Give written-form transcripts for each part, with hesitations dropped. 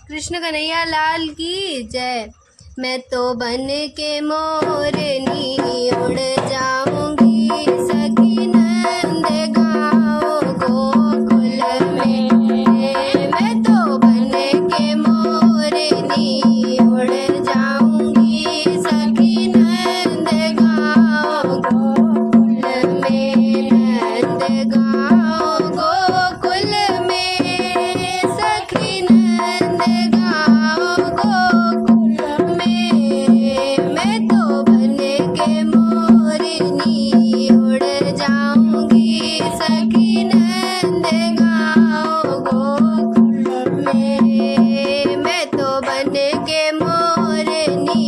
कृष्ण कन्हैया लाल की जय। मैं तो बन के मोरनी उड़ जाऊंगी सखी नंद गाँव गोकुल में। मैं तो बन के मोरनी उड़ जाऊंगी सखी नंद गाँव गोकुल में। नंद गाँव गोकुल में सखी नंद गाँव गोकुल में। मैं तो बन के मोरनी उड़ जाऊंगी सखी नंद गाँव गोकुल में। मैं तो बन के मोरनी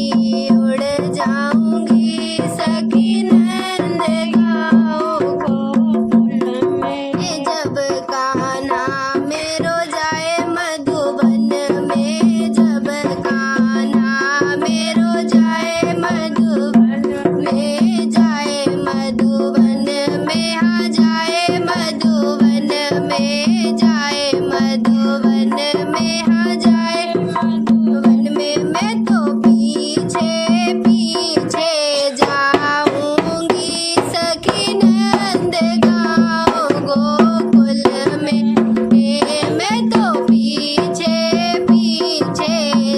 उड़ जाऊंगी सखी नंद गाँव गोकुल में। जब कान्हा मेरो जाए मधुबन में। जब कान्हा मेरो जाए मधुबन में। जाए मधुबन में हाँ जाए मधुबन में। जाए मधुबन में हाँ जाए मधुबन में। मैं तो पीछे पीछे जाऊंगी सखी नंद गाँव गोकुल में। मैं तो पीछे पीछे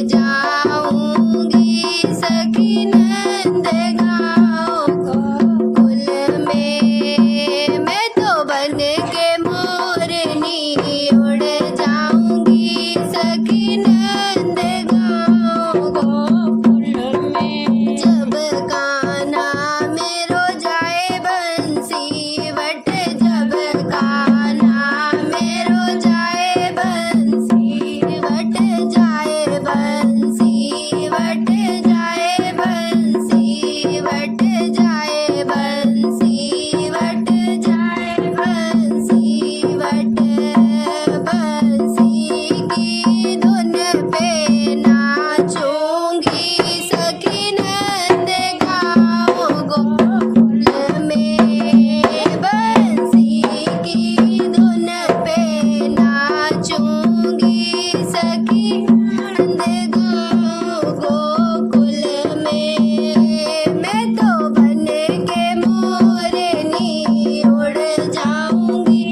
जाऊंगी सखी नंद गाँव गोकुल में। मैं तो बन के मोरनी उड़ जाऊंगी सखी नंद गाँव गोकुल में। जब कान्हा मेरो जाए बंसी वट। जब कान्हा मेरो जाए बंसी वट। जाए बंसी वट। जाए बंसी वट। जाए बंसी वट। जाए बंसी वट। बंसी की धुन पे नाचूंगी सखी नंद गाँव गोकुल में। बंसी की धुन पे नाचूंगी सखी नंद गाँव गोकुल में। मैं तो बन के मोरनी उड़ जाऊंगी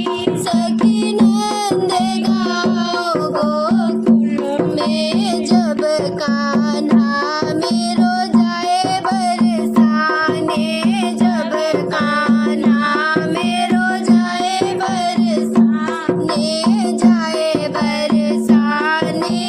सखी नंद गाँव गोकुल में। जब कान्हा मेरो जाए बरसाने। जब कान्हा मेरो जाए बरसाने। जाए बरसाने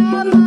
रामा